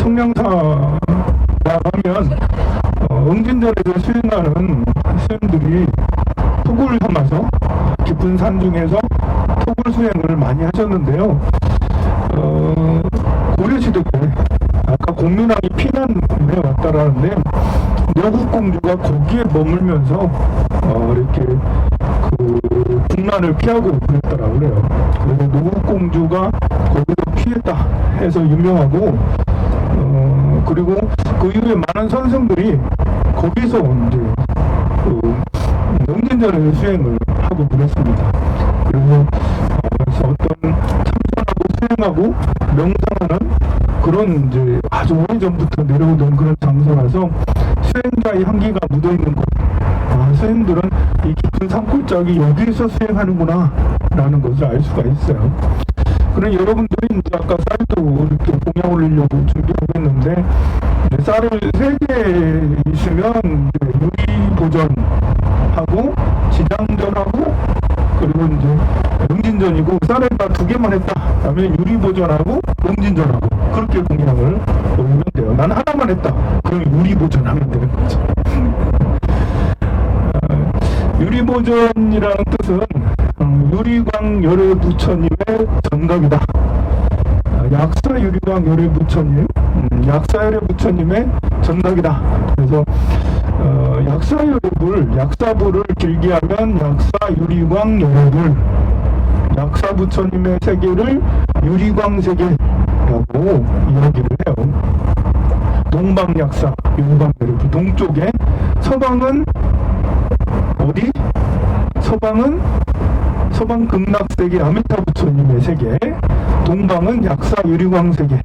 청량사라 하면 응진전에서 수행하는 스님들이 토굴 삼아서 깊은 산 중에서 토굴 수행을 많이 하셨는데요. 고려시대 때 아까 공민왕이 피난해 왔다라는데 여국공주가 거기에 머물면서 이렇게 그 국난을 피하고 그랬더라고 그래요. 그래서 노국공주가 거기서 피했다 해서 유명하고, 그리고 그 이후에 많은 선생들이 거기서 이제 응진전에서 수행을 하고 그랬습니다. 그래서 어떤 참선하고 수행하고 명상하는 그런 이제 아주 오래전부터 내려오던 그런 장소라서 수행자의 향기가 묻어있는 곳. 스님들은 이 깊은 산골짜기 여기에서 수행하는구나 라는 것을 알 수가 있어요. 그럼 여러분들이 이제 아까 쌀도 이렇게 공양 올리려고 준비하고 했는데, 쌀을 3개 있으면 이제 유리 보전하고 지장전하고 그리고 이제 응진전이고, 쌀을 다 2개만 했다 하면 유리 보전하고 응진전하고 그렇게 공양을 올리면 돼요. 난 하나만 했다 그럼 유리 보전하면 되는 거죠. 유리보전이라는 뜻은 유리광 열애 부처님의 전각이다. 약사 유리광 열애 부처님, 약사 열애 부처님의 전각이다. 그래서 약사 열애불, 약사불을 길게 하면 약사 유리광 열애불, 약사 부처님의 세계를 유리광 세계라고 이야기를 해요. 동방약사, 유리광 열애불, 동쪽에, 서방은 어디? 서방 극락세계 아미타 부처님의 세계, 동방은 약사 유리광 세계.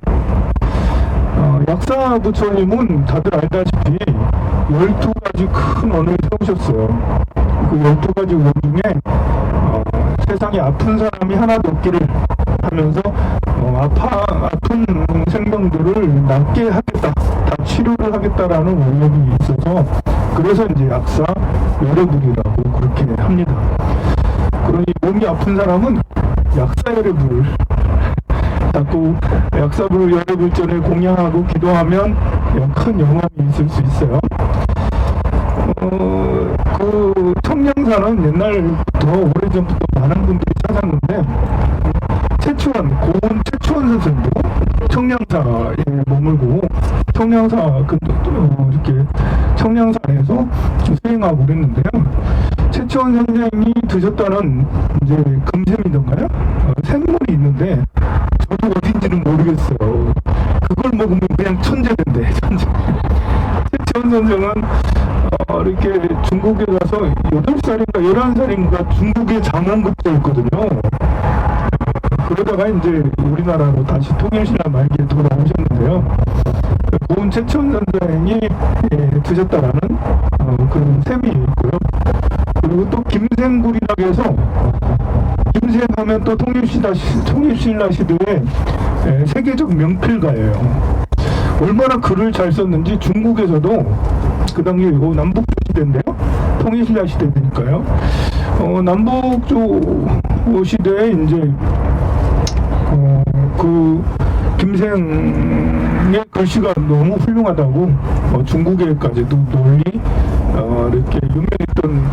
약사 부처님은 다들 알다시피 12가지 큰 원을 세우셨어요. 그 12가지 원 중에 세상에 아픈 사람이 하나도 없기를 하면서 아픈 생명들을 낫게 하겠다, 다 치료를 하겠다라는 원력이 있어서, 그래서 이제 약사 열애불이라고 그렇게 합니다. 그러니 몸이 아픈 사람은 약사 열애불을 자꾸 약사불 열애불전을 공양하고 기도하면 큰 영감이 있을 수 있어요. 그 청량사는 옛날부터 오래전부터 많은 분들이 찾았는데, 고은 최초원 선생도 청량사에 머물고 청량사 이렇게 청량사에서 수행하고 그랬는데요. 최초원 선생이 드셨다는 이제 금샘이던가요? 샘물이 있는데 저도 어딘지는 모르겠어요. 그걸 먹으면 그냥 천재된대, 천재. 최초원 선생은 이렇게 중국에 가서 8살인가 11살인가 중국의 장원급제였거든요. 그러다가 이제 우리나라로 다시 통일신라 말기에 돌아오셨는데요. 고은 최천 선생이 드셨다라는 그런 셈이 있고요. 그리고 또 김생굴이라고 해서, 김생하면 또 통일신라 시대의 세계적 명필가예요. 얼마나 글을 잘 썼는지 중국에서도 그 당시에 남북조 시대인데요. 통일신라 시대니까요. 남북조 시대에 이제 그 김생의 글씨가 너무 훌륭하다고 중국에까지도 널리 이렇게 유명했던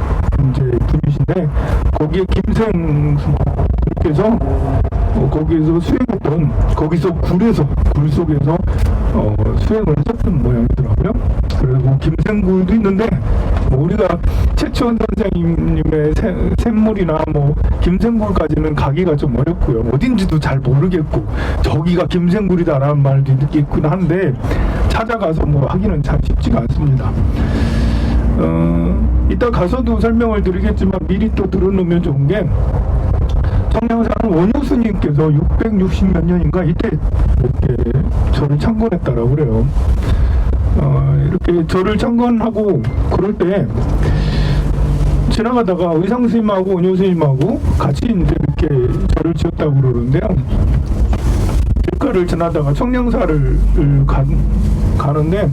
이제 분이신데, 거기에 김생께서 거기에서 수행했던, 거기서 굴 속에서 수행을 하셨던 모양이더라고요. 그리고 김생굴도 있는데, 우리가 최초원 선생님의 샘물이나 김생굴까지는 가기가 좀 어렵고요. 어딘지도 잘 모르겠고, 저기가 김생굴이다라는 말도 있긴 한데 찾아가서 하기는 참 쉽지가 않습니다. 이따 가서도 설명을 드리겠지만 미리 또 들어놓으면 좋은 게, 청량사는 원효 스님께서 660몇 년인가 이때 이렇게 절을 창건했다라고 그래요. 이렇게 절을 창건하고 그럴 때 지나가다가 의상 스님하고 원효 스님하고 같이 이제 이렇게 절을 지었다고 그러는데요. 길가를 지나다가 청량사를 가는데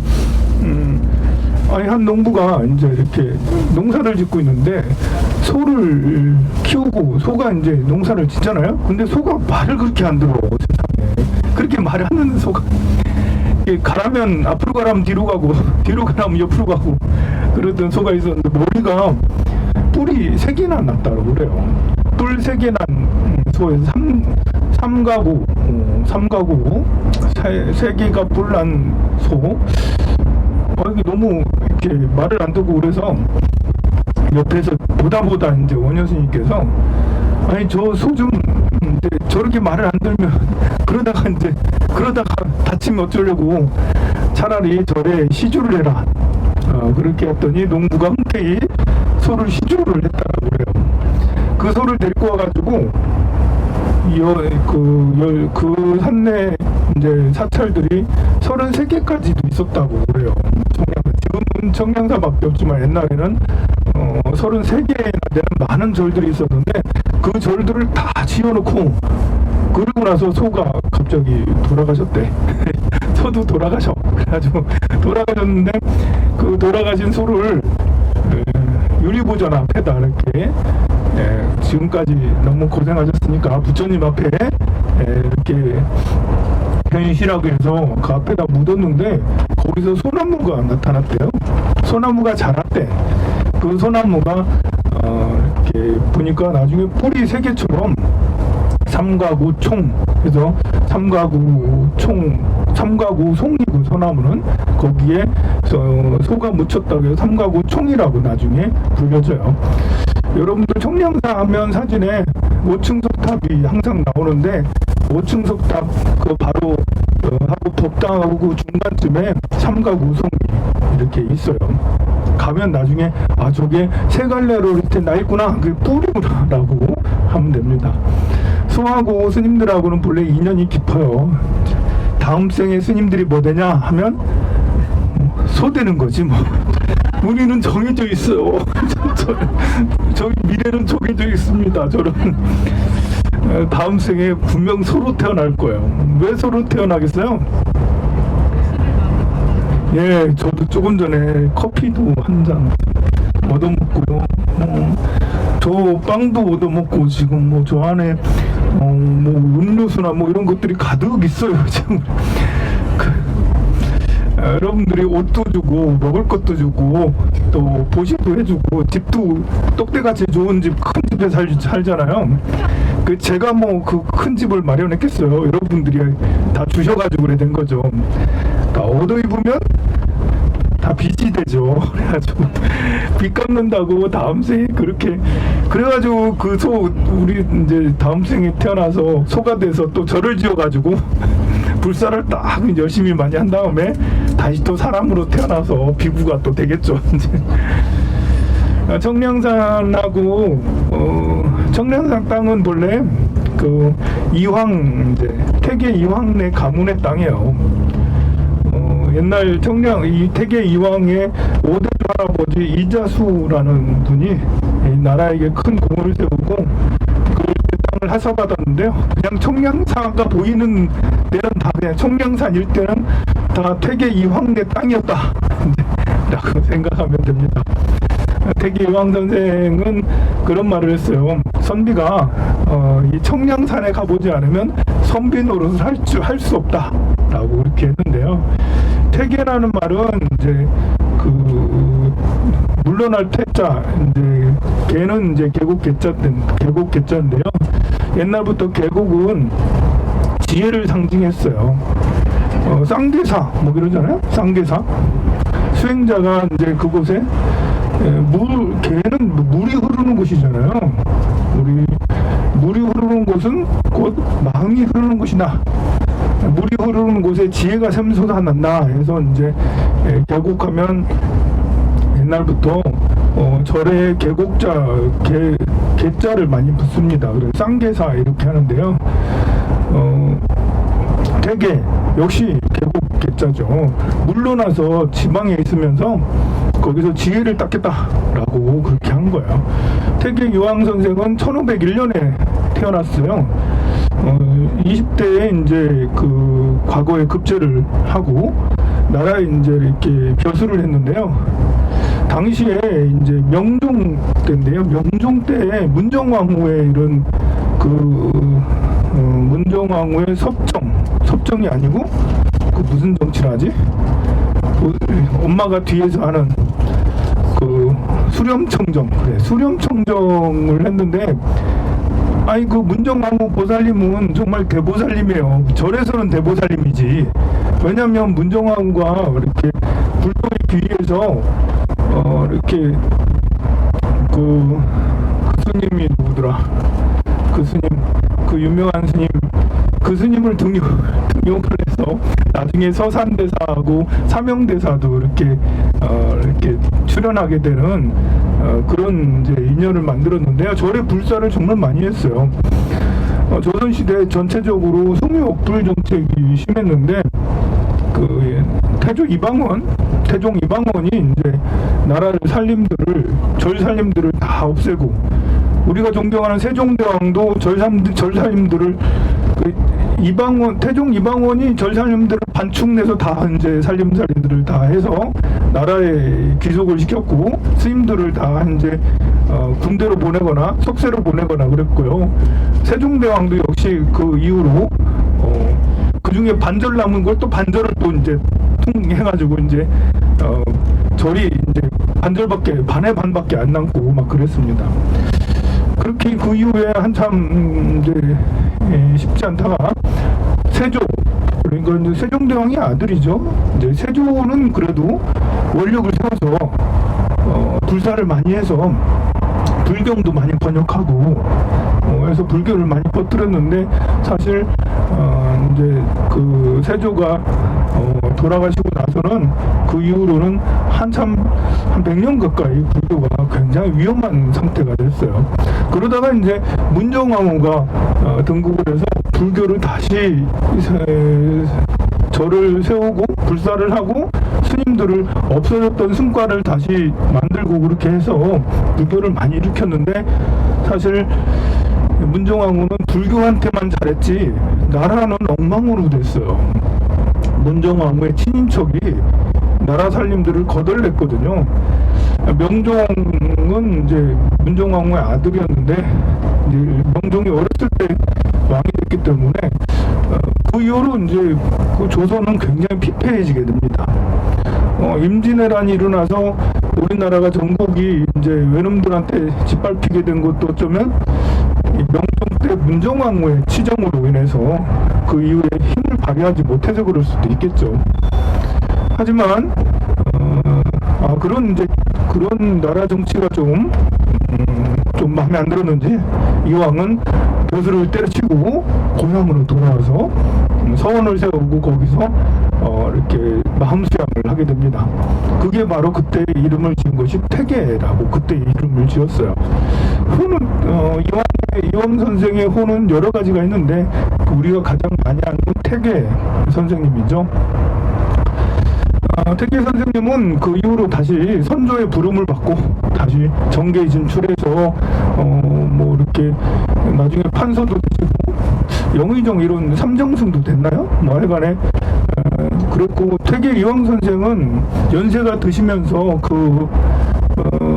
한 농부가 이제 이렇게 농사를 짓고 있는데 소를 키우고, 소가 이제 농사를 짓잖아요. 근데 소가 말을 그렇게 안 들어, 세상에. 그렇게 말하는 소가 이렇게 가라면 앞으로 가라면 뒤로 가고 뒤로 가라면 옆으로 가고 그러던 소가 있었는데 머리가 뿔이 3개나 났다고 그래요. 뿔 3개 난 소에서 삼가구 3개가 뿔 난 소. 이게 너무 이렇게 말을 안 듣고 그래서 옆에서 보다 이제 원효스님께서 아니 저 소 좀 저렇게 말을 안 들면 그러다가 다치면 어쩌려고 차라리 절에 시주를 해라. 그렇게 했더니 농부가 흔쾌히 소를 시주를 했다고 그래요. 그 소를 데리고 와가지고 그 산내 이제 사찰들이 33개까지도 있었다고 그래요. 지금은 청량사밖에 없지만 옛날에는 33개나 되는 많은 절들이 있었는데 그 절들을 다 지어놓고 그러고 나서 소가 갑자기 돌아가셨대. 소도 돌아가셔. 그래가지고 돌아가셨는데 그 돌아가신 소를 유리보전 앞에다 이렇게 지금까지 너무 고생하셨으니까 부처님 앞에 이렇게 현시라고 해서 그 앞에다 묻었는데 거기서 소나무가 나타났대요. 소나무가 자랐대. 그 소나무가 이렇게 보니까 나중에 뿌리 3개처럼 삼가구 총, 그래서 삼가구 송이고 소나무는 거기에 소가 묻혔다고 해서 삼가구 총이라고 나중에 불려져요. 여러분들 청량사 하면 사진에 5층 석탑이 항상 나오는데 5층 석탑 그 바로 하고 법당하고 중간쯤에 삼가구 송이 이렇게 있어요. 가면 나중에 저게 세 갈래로 이렇게 나 있구나, 그게 뿔이구나 라고 하면 됩니다. 소하고 스님들하고는 본래 인연이 깊어요. 다음 생에 스님들이 뭐 되냐 하면 소 되는 거지 뭐. 우리는 정해져 있어요. 저희 미래는 정해져 있습니다. 저는 다음 생에 분명 소로 태어날 거예요. 왜 소로 태어나겠어요? 예, 저도 조금 전에 커피도 한 잔 얻어먹고요. 저 빵도 얻어먹고 지금 뭐 저 안에 뭐 음료수나 뭐 이런 것들이 가득 있어요. 지금 여러분들이 옷도 주고 먹을 것도 주고 또 보시도 해주고 집도 똑대같이 좋은 집, 큰 집에 살잖아요. 그 제가 뭐 그 큰 집을 마련했겠어요. 여러분들이 다 주셔가지고 그래 된 거죠. 다 얻어 입으면 다 빚이 되죠. 그래가지고 빚 갚는다고 다음 생에 그렇게 그래가지고 그 소 우리 이제 다음 생에 태어나서 소가 돼서 또 절을 지어가지고 불사를 딱 열심히 많이 한 다음에 다시 또 사람으로 태어나서 비구가 또 되겠죠. 이제 청량산하고 청량산 땅은 본래 그 이황 이제 태계 이황내 가문의 땅이에요. 옛날 이 태계 이황의 5대 할아버지 이자수라는 분이 이 나라에게 큰 공을 세우고 그 땅을 하사받았는데요. 그냥 청량사가 보이는 데는 다 그냥 청량산 일대는 다 태계 이황내 땅이었다 라고 생각하면 됩니다. 태계 이황 선생은 그런 말을 했어요. 선비가 이 청량산에 가보지 않으면 선비 노릇을 할 수 없다 라고 이렇게 했는데요. 태계라는 말은 이제 그 물러날 태자, 이제 개는 이제 계곡 개자인데요. 옛날부터 계곡은 지혜를 상징했어요. 쌍계사 뭐 이러잖아요. 쌍계사 수행자가 이제 그곳에 개는 물이 흐르는 곳이잖아요. 물이 흐르는 곳은 곧 마음이 흐르는 곳이다. 물이 흐르는 곳에 지혜가 샘솟아난다 해서 이제 계곡하면 옛날부터 절에 계곡자 개자를 많이 붙습니다. 그래서 쌍계사 이렇게 하는데요. 태계 역시 계곡 개자죠. 물러나서 지방에 있으면서 거기서 지혜를 닦겠다라고 그렇게 한 거예요. 태계 이황 선생은 1501년에 태어났어요. 20대에 이제 그 과거에 급제를 하고 나라에 이제 이렇게 벼슬을 했는데요. 당시에 이제 명종 때인데요. 명종 때 문정왕후의 이런 그 문정왕후의 섭정이 아니고 그 그 무슨 정치를 하지? 엄마가 뒤에서 하는 그 수렴청정, 그래, 수렴청정을 했는데, 아니 그 문정왕후 보살님은 정말 대보살님이에요. 절에서는 대보살님이지. 왜냐면 문정왕후가 이렇게 불도의 귀에서 이렇게 그 스님이 누구더라? 그 스님, 그 유명한 스님, 그 스님을 등용을 해서 나중에 서산대사하고 사명대사도 이렇게 출연하게 되는 그런 이제 인연을 만들었는데요. 절의 불사를 정말 많이 했어요. 조선시대 전체적으로 성유옥불 정책이 심했는데 그 태종 이방원이 이제 나라를 절 살림들을 다 없애고, 우리가 존경하는 세종대왕도 절 살림들을 태종 이방원이 절 살림들을 반축내서 다 이제 살림살이들을 다 해서 나라에 귀속을 시켰고, 스님들을 다 이제 군대로 보내거나 속세로 보내거나 그랬고요. 세종대왕도 역시 그 이후로 그 중에 반절 남은 걸 또 반절을 또 이제 해가지고 이제 절이 이제 반의 반밖에 안 남고 막 그랬습니다. 그렇게 그 이후에 한참 이제 쉽지 않다가 그러니까 이제 세종대왕의 아들이죠. 이제 세조는 그래도 원력을 세워서 불사를 많이 해서 불경도 많이 번역하고 해서 불교를 많이 퍼뜨렸는데, 사실 이제 그 세조가 돌아가시고 나서는 그 이후로는 한참 한 100년 가까이 불교가 굉장히 위험한 상태가 됐어요. 그러다가 이제 문정왕후가 등극을 해서 불교를 다시 절을 세우고 불사를 하고 스님들을 없어졌던 승과를 다시 만들고 그렇게 해서 불교를 많이 일으켰는데, 사실 문정왕후는 불교한테만 잘했지 나라는 엉망으로 됐어요. 문정왕후의 친인척이 나라 살림들을 거덜냈거든요. 명종은 이제 문정왕후의 아들이었는데, 이제 명종이 어렸을 때 왕이 됐기 때문에 그 이후로 이제 그 조선은 굉장히 피폐해지게 됩니다. 임진왜란이 일어나서 우리나라가 전국이 이제 외놈들한테 짓밟히게 된 것도 어쩌면 명종 때 문정왕후의 치정으로 인해서 그 이후에 힘을 발휘하지 못해서 그럴 수도 있겠죠. 하지만 그런 나라 정치가 좀 마음에 안 들었는지 이왕은 벼슬을 때려치고 고향으로 돌아와서 서원을 세우고 거기서 이렇게 마음 수양을 하게 됩니다. 그게 바로 그때 이름을 지은 것이 태계라고 그때 이름을 지었어요. 호는 이황 선생의 호는 여러 가지가 있는데 우리가 가장 많이 아는 건 태계 선생님이죠. 태계 선생님은 그 이후로 다시 선조의 부름을 받고 다시 정계에 진출해서 뭐 이렇게 나중에 판서도 되시고 영의정 이런 삼정승도 됐나요? 뭐 하여간에 그랬고, 태계 이황 선생은 연세가 드시면서 그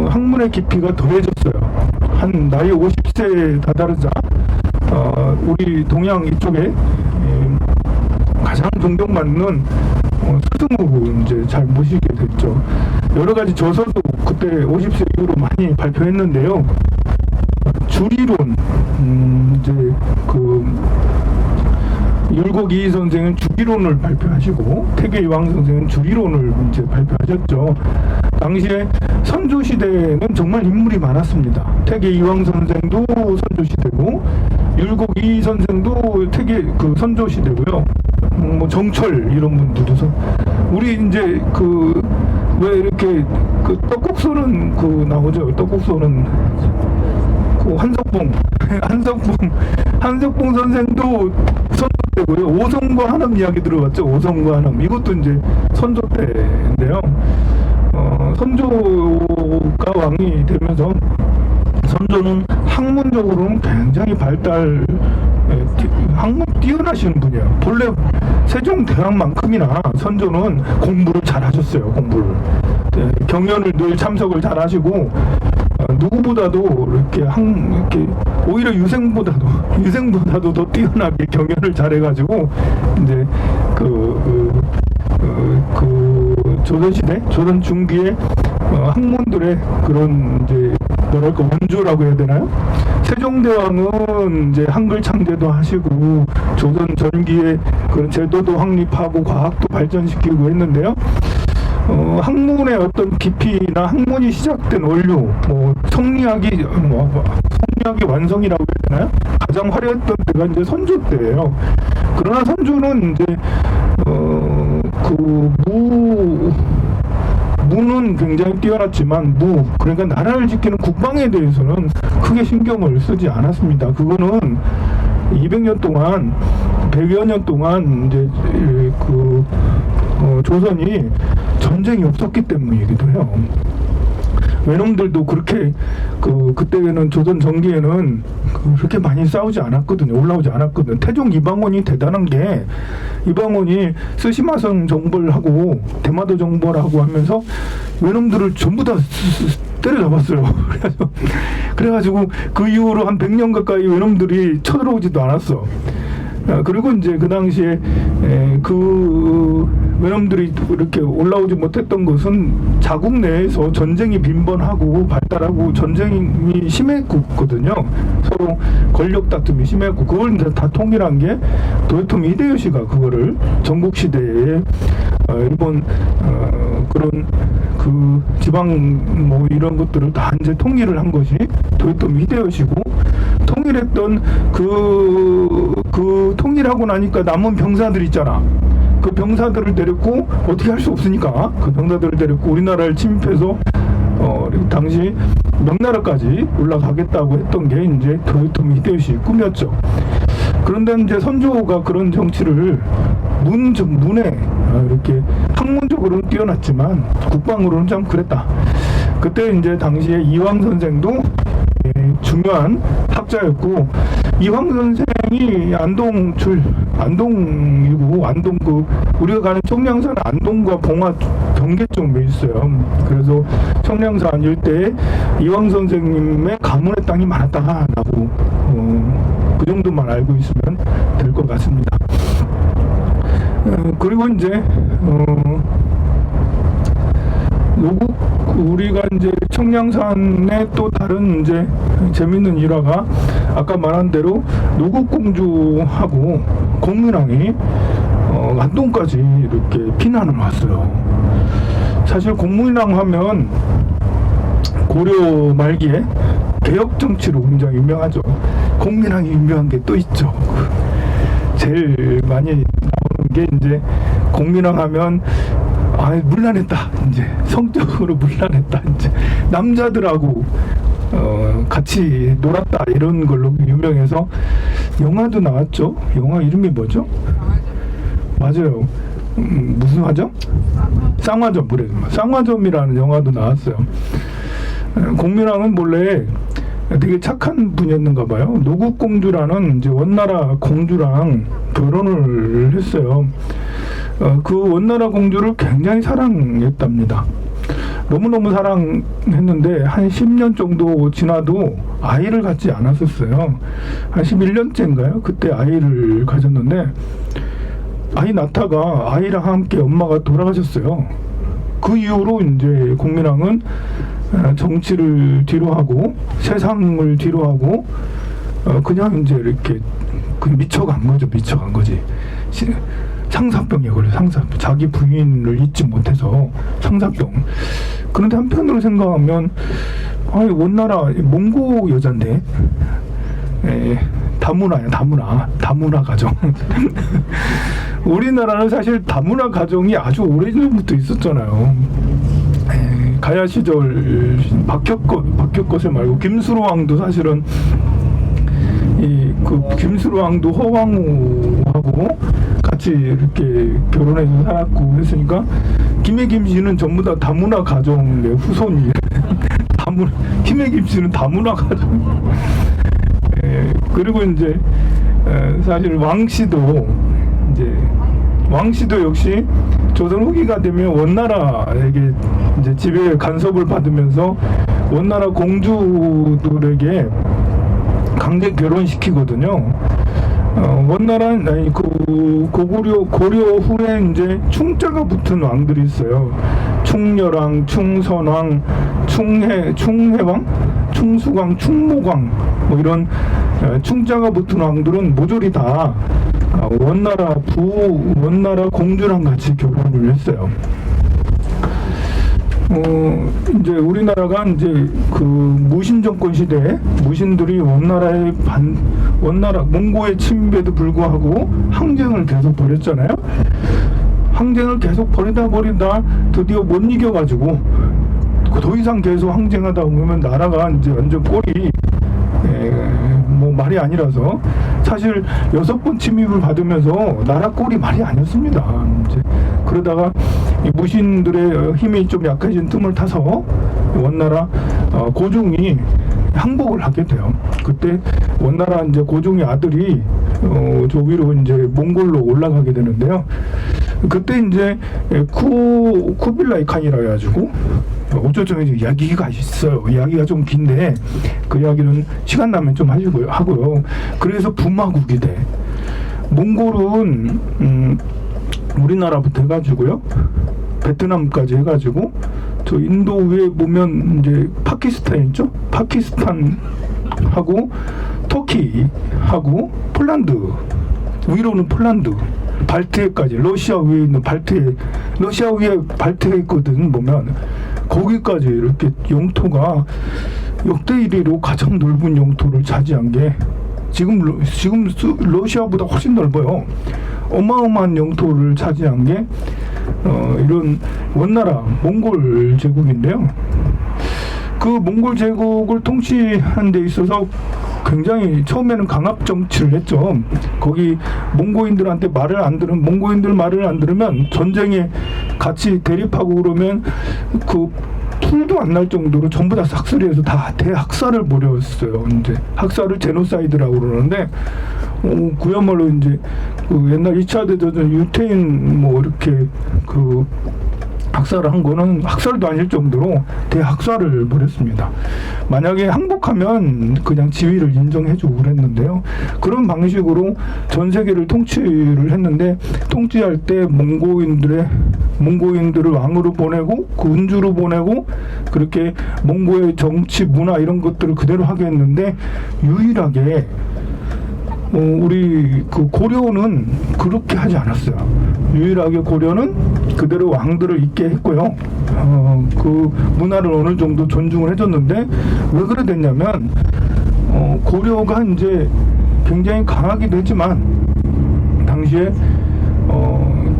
학문의 깊이가 더해졌어요. 한 나이 50세에 다다르자 우리 동양 이쪽에 가장 존경받는 스승으로 이제 잘 모시게 됐죠. 여러 가지 저서도 그때 50세 이후로 많이 발표했는데요. 주리론, 이제 그 율곡 이의 선생은 주기론을 발표하시고 태계 이황 선생은 주리론을 이제 발표하셨죠. 당시에 선조 시대에는 정말 인물이 많았습니다. 태계 이황 선생도 선조 시대고 율곡 이의 선생도 태계 그 선조 시대고요. 뭐 정철 이런 분들도 우리 이제 그 왜 이렇게 그 떡국소는 그 나오죠. 떡국소는 그 한석봉 선생도 선조 때고요. 오성과 한엄 이야기 들어봤죠. 오성과 한엄 이것도 이제 선조 때인데요. 선조가 왕이 되면서 선조는 학문적으로는 굉장히 학문 뛰어나시는 분이에요. 본래 세종대왕만큼이나 선조는 공부를 잘 하셨어요. 공부를 경연을 늘 참석을 잘 하시고 누구보다도 이렇게 오히려 유생보다도 더 뛰어나게 경연을 잘해가지고 이제 조선시대 조선 중기의 학문들의 그런 이제 뭐랄까 원조라고 해야 되나요? 세종대왕은 이제 한글 창제도 하시고 조선 전기의 그런 제도도 확립하고 과학도 발전시키고 했는데요. 학문의 어떤 깊이나 학문이 시작된 원료, 성리학이 완성이라고 해야 되나요? 가장 화려했던 때가 이제 선조 때예요. 그러나 선조는 이제 무는 굉장히 뛰어났지만 그러니까 나라를 지키는 국방에 대해서는 크게 신경을 쓰지 않았습니다. 그거는 200년 동안 100여 년 동안 이제 조선이 전쟁이 없었기 때문이기도 해요. 외놈들도 그렇게 그때는 조선 전기에는 그렇게 많이 싸우지 않았거든요. 올라오지 않았거든요. 태종 이방원이 대단한 게 이방원이 스시마성 정벌을 하고 대마도 정벌을 하고 하면서 외놈들을 전부 다 때려잡았어요. 그래가지고 그 이후로 한 100년 가까이 외놈들이 쳐들어오지도 않았어. 그리고 이제 그 당시에 외놈들이 이렇게 올라오지 못했던 것은 자국 내에서 전쟁이 빈번하고 발달하고 전쟁이 심했거든요. 서로 권력 다툼이 심했고 그걸 이제 다 통일한 게 도요토미 히데요시가 그거를 전국 시대에 일본 그런 지방 이런 것들을 다 이제 통일을 한 것이 도요토미 히데요시고 통일했던 그 통일하고 나니까 남은 병사들 있잖아. 그 병사들을 데리고 어떻게 할 수 없으니까 그 병사들을 데리고 우리나라를 침입해서 당시 명나라까지 올라가겠다고 했던 게 이제 도요토미 히데요시의 꿈이었죠. 그런데 이제 선조가 그런 정치를 문에 이렇게 학문적으로는 뛰어났지만 국방으로는 좀 그랬다. 그때 이제 당시에 이황 선생도 중요한 학자였고 이황 선생이 안동이고 안동 우리가 가는 청량산 안동과 봉화 경계 쪽에 있어요. 그래서 청량산 일대에 이황 선생님의 가문의 땅이 많았다라고 그 정도만 알고 있으면 될 것 같습니다. 그리고 이제 우리가 이제 청량산의 또 다른 이제 재밌는 일화가 아까 말한 대로 노국공주하고 공민왕이 안동까지 이렇게 피난을 왔어요. 사실 공민왕 하면 고려 말기에 개혁 정치로 굉장히 유명하죠. 공민왕이 유명한 게 또 있죠. 제일 많이 나오는 게 이제 공민왕 하면 문란했다. 이제 성적으로 문란했다. 이제 남자들하고 같이 놀았다. 이런 걸로 유명해서 영화도 나왔죠. 영화 이름이 뭐죠? 맞아요. 무슨 화점? 쌍화점. 그래. 쌍화점이라는 영화도 나왔어요. 공민왕은 본래 되게 착한 분이었는가 봐요. 노국공주라는 이제 원나라 공주랑 결혼을 했어요. 그 원나라 공주를 굉장히 사랑했답니다. 너무너무 사랑했는데 한 10년 정도 지나도 아이를 갖지 않았었어요. 한 11년째인가요? 그때 아이를 가졌는데 아이 낳다가 아이랑 함께 엄마가 돌아가셨어요. 그 이후로 이제 공민왕은 정치를 뒤로하고 세상을 뒤로하고 그냥 이제 이렇게 미쳐간 거지. 상사병에 걸려. 상사병. 자기 부인을 잊지 못해서 상사병. 그런데 한편으로 생각하면 원나라 몽고 여잔데 다문화 가정. 우리나라는 사실 다문화 가정이 아주 오래전부터 있었잖아요. 가야 시절 박혁거세 말고 김수로 왕도 사실은 김수로 왕도 허왕우하고 같이 이렇게 결혼해서 살았고 했으니까 김해 김씨는 전부 다 다문화 가정의 후손이 김해 김씨는 다문화 가정. 그리고 이제 사실 왕씨도 역시 조선 후기가 되면 원나라에게 이제 지배 간섭을 받으면서 원나라 공주들에게 강제 결혼시키거든요. 원나라는 아니 고구려 후에 이제 충자가 붙은 왕들이 있어요. 충렬왕, 충선왕, 충해왕, 충수광, 충모광 뭐 이런 충자가 붙은 왕들은 모조리 다 원나라 공주랑 같이 결혼을 했어요. 이제 우리나라가 이제 그 무신 정권 시대에 무신들이 원나라 몽고의 침입에도 불구하고 항쟁을 계속 벌였잖아요. 항쟁을 계속 벌이다 드디어 못 이겨가지고 더 이상 계속 항쟁하다 보면 나라가 이제 완전 꼴이 뭐 말이 아니라서 사실 6번 침입을 받으면서 나라 꼴이 말이 아니었습니다. 이제 그러다가 이 무신들의 힘이 좀 약해진 틈을 타서 원나라 고종이 항복을 하게 돼요. 그때 원나라 이제 고종의 아들이 저 위로 이제 몽골로 올라가게 되는데요. 그때 이제 쿠빌라이 칸이라 해가지고 어쩌죠 이야기가 있어요. 이야기가 좀 긴데 그 이야기는 시간 나면 좀 하고요. 그래서 부마국이 돼. 몽골은 우리나라부터 해가지고요. 베트남까지 해가지고 저 인도 위에 보면 이제 파키스탄 있죠? 파키스탄하고 터키하고 폴란드 위로는 폴란드 발트해까지 러시아 위에 있는 러시아 위에 발트해 있거든. 보면 거기까지 이렇게 영토가 역대 1위로 가장 넓은 영토를 차지한 게 지금 러시아보다 훨씬 넓어요. 어마어마한 영토를 차지한 게 이런 원나라 몽골 제국인데요. 그 몽골 제국을 통치하는 데 있어서 굉장히 처음에는 강압 정치를 했죠. 거기 몽고인들한테 몽고인들 말을 안 들으면 전쟁에 같이 대립하고 그러면 그 풀도 안 날 정도로 전부 다 삭살해서 다 대학살을 벌였어요. 이제 학살을 제노사이드라고 그러는데 그야말로 이제 그 옛날 2차 대전 유태인 뭐 이렇게 그 학살을 한 거는 학살도 아닐 정도로 대학살을 벌였습니다. 만약에 항복하면 그냥 지위를 인정해주고 그랬는데요. 그런 방식으로 전 세계를 통치를 했는데 통치할 때 몽고인들을 왕으로 보내고 군주로 보내고 그렇게 몽고의 정치 문화 이런 것들을 그대로 하게 했는데 유일하게 우리 그 고려는 그렇게 하지 않았어요. 유일하게 고려는 그대로 왕들을 있게 했고요. 그 문화를 어느 정도 존중을 해줬는데 왜 그래 됐냐면 고려가 이제 굉장히 강하기도 했지만 당시에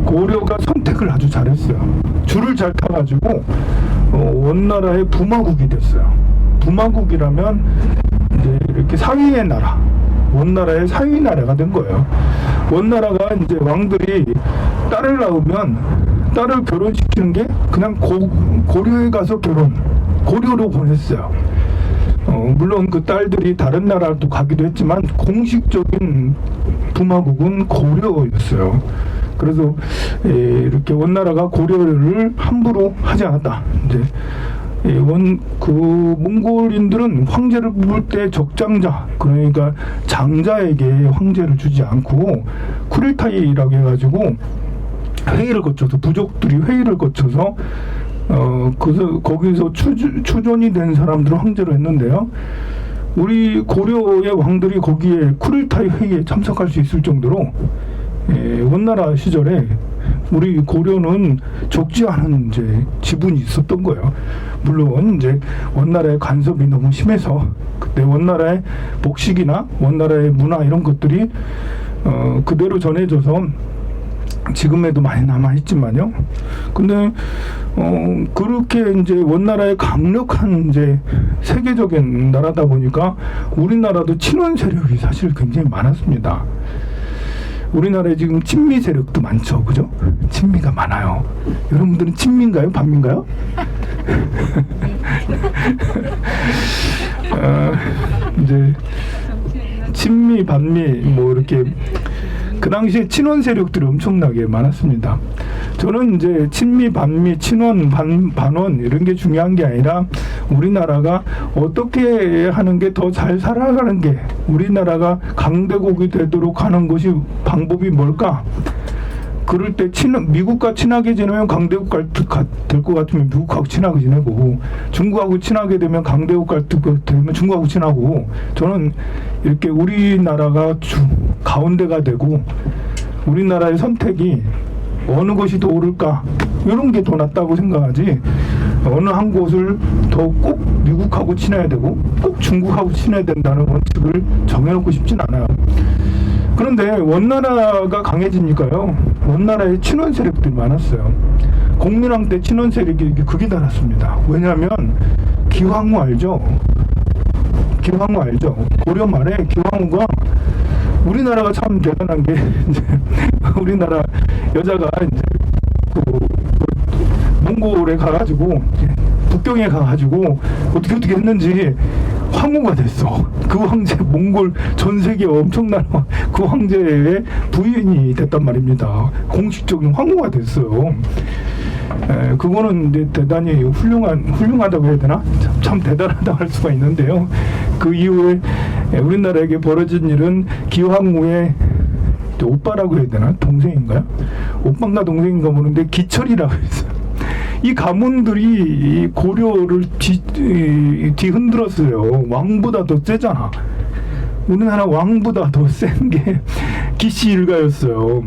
고려가 선택을 아주 잘했어요. 줄을 잘 타가지고 원나라의 부마국이 됐어요. 부마국이라면 이제 이렇게 사위의 나라. 원나라의 사위 나라가 된 거예요. 원나라가 이제 왕들이 딸을 낳으면 딸을 결혼시키는 게 그냥 고려에 가서 고려로 보냈어요. 물론 그 딸들이 다른 나라도 가기도 했지만 공식적인 부마국은 고려였어요. 그래서 이렇게 원나라가 고려를 함부로 하지 않았다. 이제 그 몽골인들은 황제를 뽑을 때 적장자, 그러니까 장자에게 황제를 주지 않고 쿠릴타이라고 해가지고 회의를 거쳐서 부족들이 회의를 거쳐서 거기서 추존이 된 사람들을 황제로 했는데요. 우리 고려의 왕들이 거기에 쿠릴타이 회의에 참석할 수 있을 정도로 원나라 시절에 우리 고려는 적지 않은 이제 지분이 있었던 거예요. 물론 이제 원나라의 간섭이 너무 심해서 그때 원나라의 복식이나 원나라의 문화 이런 것들이 그대로 전해져서 지금에도 많이 남아 있지만요. 근데 그렇게 이제 원나라의 강력한 이제 세계적인 나라다 보니까 우리나라도 친원 세력이 사실 굉장히 많았습니다. 우리나라에 지금 친미 세력도 많죠, 그죠? 친미가 많아요. 여러분들은 친미인가요, 반미인가요? 이제 친미, 반미 뭐 이렇게 그 당시에 친원 세력들이 엄청나게 많았습니다. 저는 이제 친미, 반미, 친원, 반원 이런 게 중요한 게 아니라 우리나라가 어떻게 하는 게 더 잘 살아가는 게, 우리나라가 강대국이 되도록 하는 것이 방법이 뭘까? 그럴 때 미국과 친하게 지내면 강대국 될 것 같으면 미국하고 친하게 지내고, 중국하고 친하게 되면 강대국 되면 중국하고 친하고, 저는 이렇게 우리나라가 가운데가 되고 우리나라의 선택이 어느 것이 더 옳을까, 이런 게 더 낫다고 생각하지, 어느 한 곳을 더 꼭 미국하고 친해야 되고 꼭 중국하고 친해야 된다는 원칙을 정해놓고 싶진 않아요. 그런데 원나라가 강해지니까요, 원나라에 친원 세력들이 많았어요. 공민왕 때 친원 세력이 극이 달았습니다. 왜냐하면 기황후 알죠? 기황후 알죠? 고려 말에 기황후가, 우리나라가 참 대단한 게 이제 우리나라 여자가 이제 몽골에 가가지고 북경에 가가지고 어떻게 했는지 황후가 됐어. 그 황제, 몽골 전 세계 엄청난 그 황제의 부인이 됐단 말입니다. 공식적인 황후가 됐어요. 그거는 이제 대단히 훌륭하다고 해야 되나? 참 대단하다고 할 수가 있는데요. 그 이후에 우리나라에게 벌어진 일은 기황후의 오빠라고 해야 되나? 동생인가요? 오빠인가 동생인가 모르는데 기철이라고 했어요. 이 가문들이 고려를 뒤흔들었어요. 왕보다 더 세잖아. 우리나라 왕보다 더 센 게 기시일가였어요.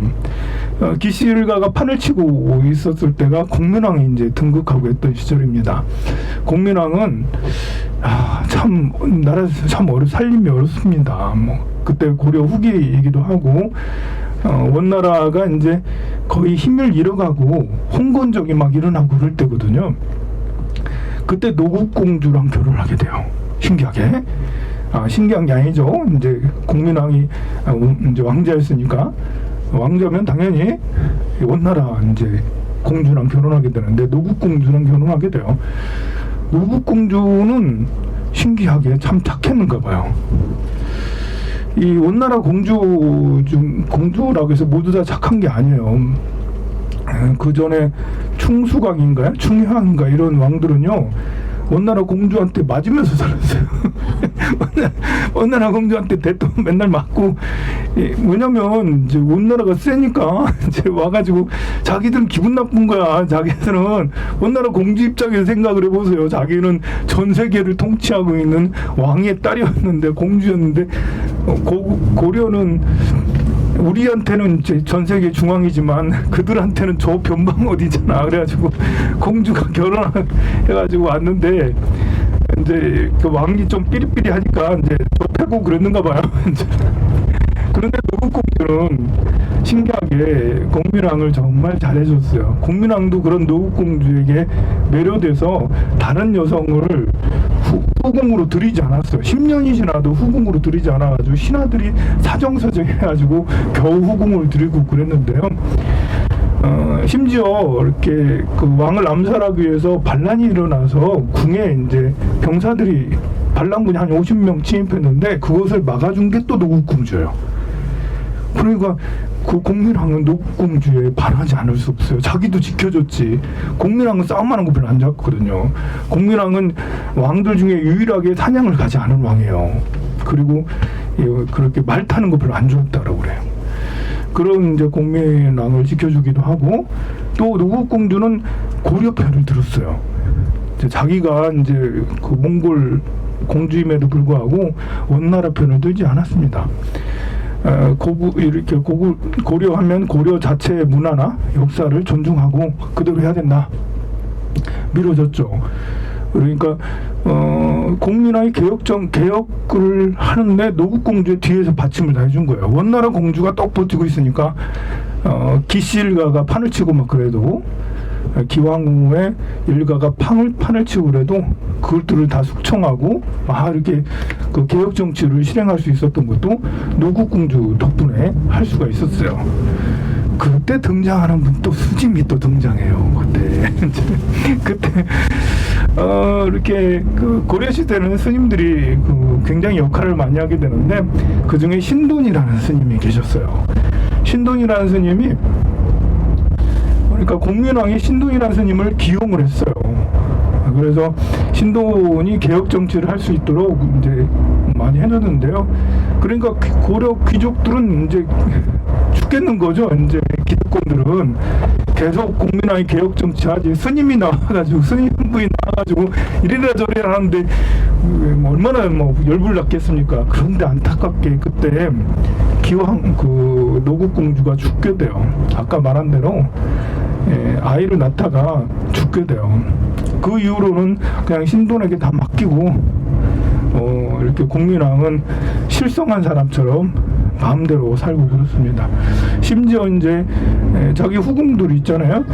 기시일가가 판을 치고 있었을 때가 공민왕이 이제 등극하고 했던 시절입니다. 공민왕은 참 나라에서 참 살림이 어렵습니다. 그때 고려 후기이기도 하고, 원나라가 이제 거의 힘을 잃어가고 홍건적이 막 일어나고 그럴 때거든요. 그때 노국공주랑 결혼을 하게 돼요. 신기하게. 신기한 게 아니죠. 이제 공민왕이 이제 왕자였으니까, 왕자면 당연히 원나라 이제 공주랑 결혼하게 되는데 노국공주랑 결혼하게 돼요. 노국공주는 신기하게 참 착했는가 봐요. 이 원나라 공주라고 해서 모두 다 착한 게 아니에요. 그 전에 충수각인가요? 충효인가 이런 왕들은요, 원나라 공주한테 맞으면서 살았어요. 원나라 공주한테 대도 맨날 맞고, 왜냐면 이제 원나라가 세니까 이제 와가지고 자기들은 기분 나쁜 거야. 자기들은 원나라 공주 입장에서 생각을 해보세요. 자기는 전 세계를 통치하고 있는 왕의 딸이었는데, 공주였는데, 고려는 우리한테는 이제 전 세계 중앙이지만 그들한테는 저 변방 어디잖아. 그래가지고 공주가 결혼해가지고 왔는데, 이제 그 왕이 좀 삐리삐리하니까 이제 저 패고 그랬는가 봐요. 그런데 노국공주는 신기하게 공민왕을 정말 잘해줬어요. 공민왕도 그런 노국공주에게 매료돼서 다른 여성을 후궁으로 들이지 않았어요. 10년이 지나도 후궁으로 들이지 않아가지고 신하들이 사정사정 해가지고 겨우 후궁을 들이고 그랬는데요. 심지어 이렇게 그 왕을 암살하기 위해서 반란이 일어나서 궁에 이제 병사들이 반란군이 한 50명 침입했는데 그것을 막아준 게 또 노국공주예요. 그러니까 그 공민왕은 노국공주에 반하지 않을 수 없어요. 자기도 지켜줬지. 공민왕은 싸움하는 거 별로 안 좋아하거든요. 공민왕은 왕들 중에 유일하게 사냥을 가지 않은 왕이에요. 그리고 그렇게 말 타는 거 별로 안 좋아했다고 그래요. 그런 이제 공민왕을 지켜주기도 하고, 또 노국공주는 고려 편을 들었어요. 이제 자기가 이제 그 몽골 공주임에도 불구하고 원나라 편을 들지 않았습니다. 이렇게 고려하면 고려 자체의 문화나 역사를 존중하고 그대로 해야 된다. 밀어줬죠. 그러니까 공민왕이 개혁을 하는데 노국공주의 뒤에서 받침을 다 해준 거예요. 원나라 공주가 떡 버티고 있으니까 기시일가가 판을 치고 막 그래도, 기황후의 일가가 판을 치고 그래도 그것들을 다 숙청하고 이렇게 그 개혁 정치를 실행할 수 있었던 것도 노국공주 덕분에 할 수가 있었어요. 그때 등장하는 분 또 수짐이 또 등장해요. 그때 이렇게 그 고려 시대는 스님들이 굉장히 역할을 많이 하게 되는데, 그 중에 신돈이라는 스님이 계셨어요. 신돈이라는 스님이, 그러니까 공민왕이 신돈이라는 스님을 기용을 했어요. 그래서 신돈이 개혁 정치를 할 수 있도록 이제 많이 해줬는데요. 그러니까 고려 귀족들은 이제 죽겠는 거죠. 이제 기득권들은 계속 공민왕이 개혁 정치하지, 스님이 나와가지고, 스님 부인 나와가지고 이래라 저래라 하는데 뭐 얼마나 뭐 열불 났겠습니까. 그런데 안타깝게 그때 기왕 그 노국공주가 죽게 돼요. 아까 말한 대로 아이를 낳다가 죽게 돼요. 그 이후로는 그냥 신돈에게 다 맡기고 이렇게 공민왕은 실성한 사람처럼 마음대로 살고 그렇습니다. 심지어 이제 자기 후궁들 있잖아요.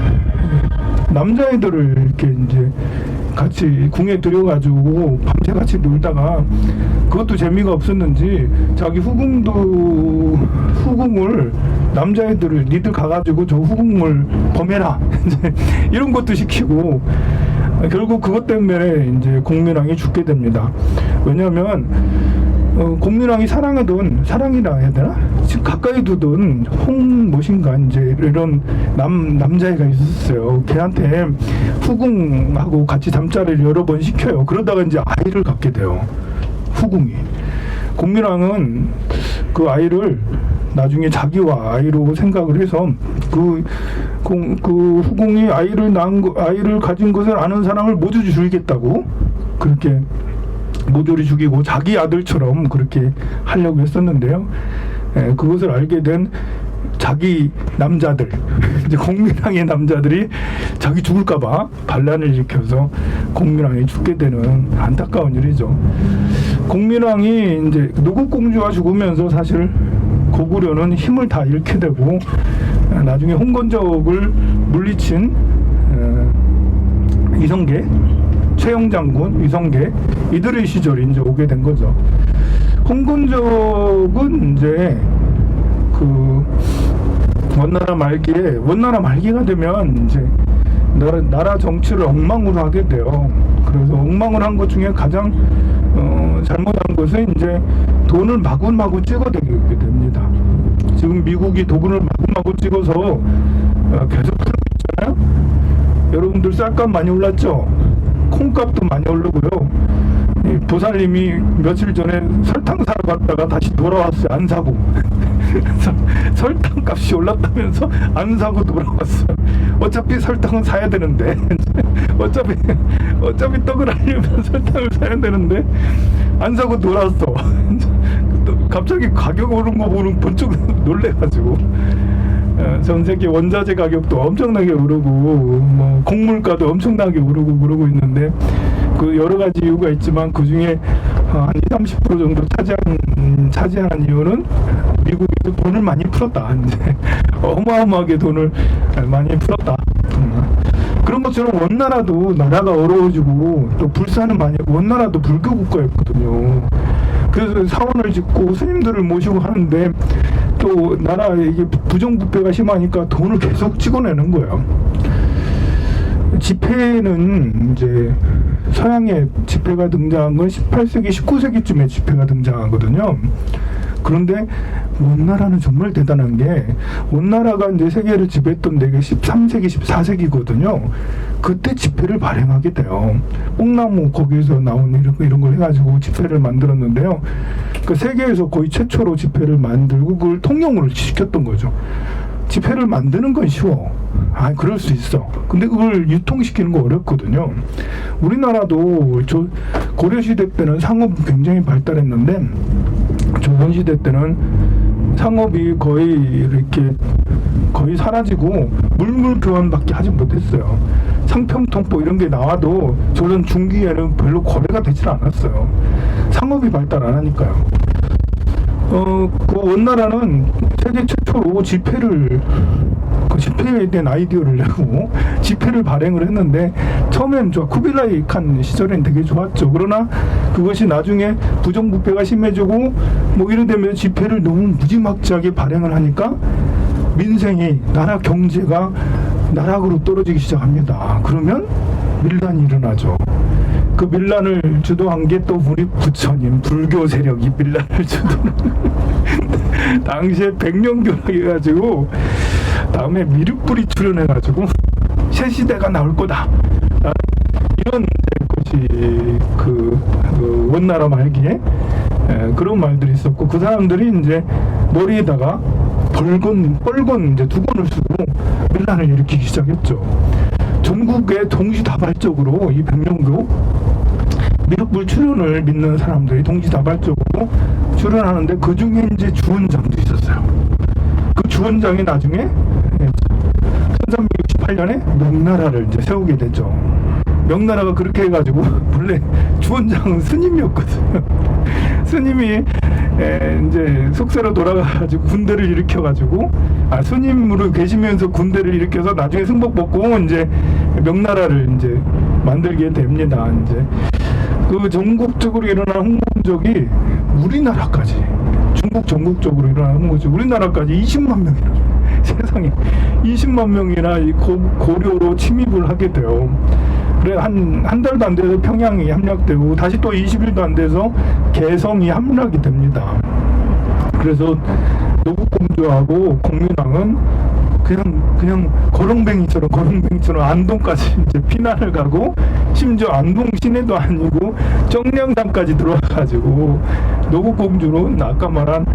남자애들을 이렇게 이제 같이 궁에 들여가지고 밤새 같이 놀다가 그것도 재미가 없었는지 자기 후궁을 남자애들을 니들 가가지고 저 후궁을 범해라 이런 것도 시키고 결국 그것 때문에 이제 공민왕이 죽게 됩니다. 왜냐하면 공민왕이 사랑이라 해야 되나? 지금 가까이 두던 홍무엇인가 이제 이런 남자애가 있었어요. 걔한테 후궁하고 같이 잠자리를 여러 번 시켜요. 그러다가 이제 아이를 갖게 돼요. 후궁이. 공민왕은 그 아이를 나중에 자기와 아이로 생각을 해서 그 후궁이 아이를 가진 것을 아는 사람을 모두 죽이겠다고 그렇게 모조리 죽이고 자기 아들처럼 그렇게 하려고 했었는데요. 그것을 알게 된 자기 남자들, 이제 공민왕의 남자들이 자기 죽을까봐 반란을 일으켜서 공민왕이 죽게 되는 안타까운 일이죠. 공민왕이 이제 노국공주가 죽으면서 사실 고구려는 힘을 다 잃게 되고 나중에 홍건적을 물리친 이성계, 최영장군, 이성계 이들의 시절이 이제 오게 된 거죠. 홍건적은 이제 그 원나라 말기가 되면 이제 나라 정치를 엉망으로 하게 돼요. 그래서 엉망을 한 것 중에 가장 잘못한 것은 이제 돈을 마구마구 찍어대게 됩니다. 지금 미국이 돈을 마구마구 찍어서 계속 풀고 있잖아요. 여러분들 쌀값 많이 올랐죠? 콩값도 많이 오르고요. 보살님이 며칠 전에 설탕 사러 갔다가 다시 돌아왔어요. 안 사고. 설탕 값이 올랐다면서 안 사고 돌아왔어요. 어차피 설탕은 사야 되는데 어차피 떡을 하려면 설탕을 사야 되는데 안 사고 돌아왔어. 갑자기 가격 오른 거 보는 번쩍 놀래가지고 전 세계 원자재 가격도 엄청나게 오르고 뭐 곡물가도 엄청나게 오르고 그러고 있는데 그 여러 가지 이유가 있지만 그 중에 한 20-30% 정도 차지하는 이유는 미국에서 돈을 많이 풀었다. 이제 어마어마하게 돈을 많이 풀었다. 그런 것처럼 원나라도 나라가 어려워지고 또 불사는 많이 하고 원나라도 불교 국가였거든요. 그래서 사원을 짓고 스님들을 모시고 하는데 또 나라에 이게 부정부패가 심하니까 돈을 계속 찍어내는 거예요. 지폐는 이제 서양의 지폐가 등장한 건 18세기, 19세기쯤에 지폐가 등장하거든요. 그런데 원나라는 정말 대단한 게 원나라가 이제 세계를 지배했던 데가 13세기, 14세기거든요. 그때 지폐를 발행하게 돼요. 뽕나무 거기에서 나온 이런 걸 해가지고 지폐를 만들었는데요. 그 세계에서 거의 최초로 지폐를 만들고 그걸 통용을 시켰던 거죠. 지폐를 만드는 건 쉬워. 그럴 수 있어. 근데 그걸 유통시키는 거 어렵거든요. 우리나라도 고려시대 때는 상업이 굉장히 발달했는데 조선시대 때는 상업이 거의 사라지고 물물교환밖에 하지 못했어요. 상평통보 이런 게 나와도 조선 중기에는 별로 거래가 되질 않았어요. 상업이 발달 안 하니까요. 그 원나라는 세계 최초로 지폐에 대한 아이디어를 내고 지폐를 발행을 했는데 처음엔 쿠빌라이 칸 시절엔 되게 좋았죠. 그러나 그것이 나중에 부정부패가 심해지고 뭐 이러되면 지폐를 너무 무지막지하게 발행을 하니까 민생이 나라 경제가 나락으로 떨어지기 시작합니다. 그러면 밀란이 일어나죠. 그 밀란을 주도한 게 또 우리 부처님 불교 세력이 밀란을 주도한 당시에 백령교라고 해 다음에 미륵불이 출연해가지고 새 시대가 나올 거다 이런 것이 그 원나라 말기에 그런 말들이 있었고, 그 사람들이 이제 머리에다가 뻘건 이제 두건을 쓰고 밀란을 일으키기 시작했죠. 전국에 동시다발적으로 이 백령교 미륵불 출연을 믿는 사람들이 동시다발적으로 출연하는데, 그 중에 이제 주원장도 있었어요. 그 주원장이 나중에 1368년에 명나라를 이제 세우게 되죠. 명나라가 그렇게 해가지고 원래 주원장은 스님이었거든요. 스님이 이제 속세로 돌아가가지고 군대를 일으켜가지고 스님으로 계시면서 군대를 일으켜서 나중에 승복 받고 이제 명나라를 이제 만들게 됩니다. 이제 그 전국적으로 일어난 홍공적이 우리나라까지, 중국 전국적으로 일어난 홍공적 우리나라까지 20만 명이나 세상에 20만 명이나 고려로 침입을 하게 돼요. 그래 한 달도 안 돼서 평양이 함락되고 다시 또 20일도 안 돼서 개성이 함락이 됩니다. 그래서 노국공주하고 공민왕은 그냥 거렁뱅이처럼 안동까지 이제 피난을 가고, 심지어 안동 시내도 아니고 정량산까지 들어와가지고 노국공주는 아까 말한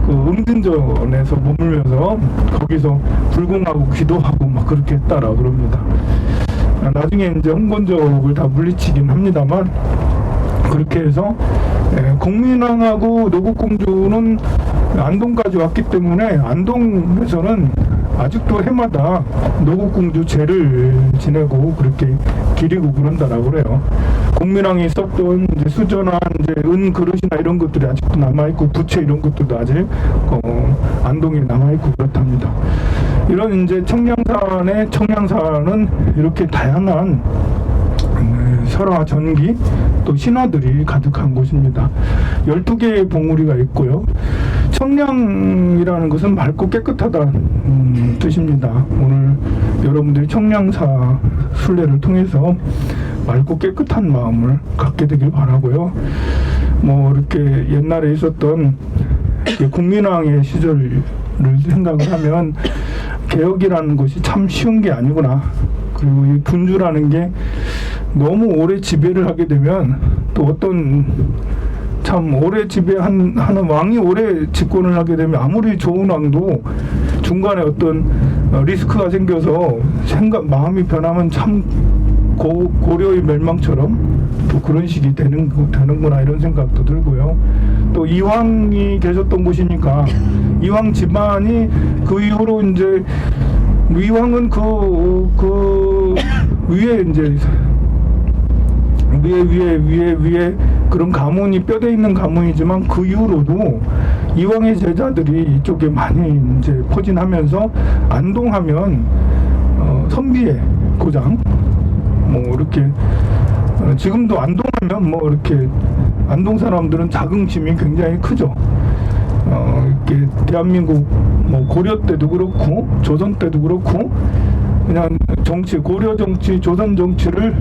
그 응진전에서 머물면서 거기서 불공하고 기도하고 막 그렇게 했다라고 그럽니다. 나중에 이제 홍건적을 다 물리치긴 합니다만, 그렇게 해서 공민왕하고 노국공주는 안동까지 왔기 때문에 안동에서는 아직도 해마다 노국공주 제를 지내고 그렇게 기리고 그런다라고 그래요. 공민왕이 썼던 이제 수저나 이제 은 그릇이나 이런 것들이 아직도 남아있고, 부채 이런 것들도 아직 안동에 남아있고 그렇답니다. 이런 이제 청량산은 이렇게 다양한 설화, 전기, 또 신화들이 가득한 곳입니다. 12개의 봉우리가 있고요. 청량이라는 것은 맑고 깨끗하다 뜻입니다. 오늘 여러분들이 청량사 순례를 통해서 맑고 깨끗한 마음을 갖게 되길 바라고요. 뭐 이렇게 옛날에 있었던 국민왕의 시절을 생각을 하면 개혁이라는 것이 참 쉬운 게 아니구나. 그리고 이 군주라는 게 너무 오래 지배를 하게 되면 또 어떤 참 오래 지배하는 왕이 오래 집권을 하게 되면 아무리 좋은 왕도 중간에 어떤 리스크가 생겨서 마음이 변하면 참 고려의 멸망처럼 또 그런 식이 되는구나 이런 생각도 들고요. 또 이황이 계셨던 곳이니까 이황 집안이 그 이후로 이제 이황은 그 위에 이제 위에 그런 가문이 뼈대 있는 가문이지만, 그 이후로도 이황의 제자들이 이쪽에 많이 이제 포진하면서 안동하면 선비의 고장 뭐 이렇게 지금도 안동하면 뭐 이렇게 안동 사람들은 자긍심이 굉장히 크죠. 이렇게 대한민국 뭐 고려 때도 그렇고 조선 때도 그렇고 그냥 정치, 고려 정치, 조선 정치를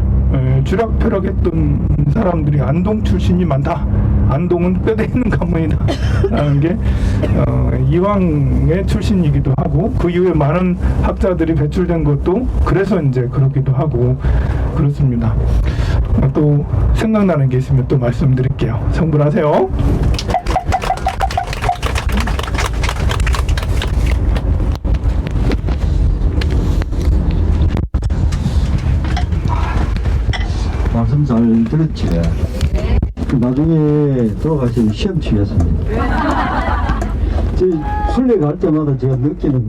쥐락펴락했던 사람들이 안동 출신이 많다. 안동은 뼈대 있는 가문이다. 라는 게 이황의 출신이기도 하고, 그 이후에 많은 학자들이 배출된 것도 그래서 이제 그렇기도 하고 그렇습니다. 또 생각나는 게 있으면 또 말씀드릴게요. 성불하세요. 말씀 잘 들었지? 나중에 돌아가시면 시험 치겠습니다. 저 순례 갈 때마다 제가 느끼는 거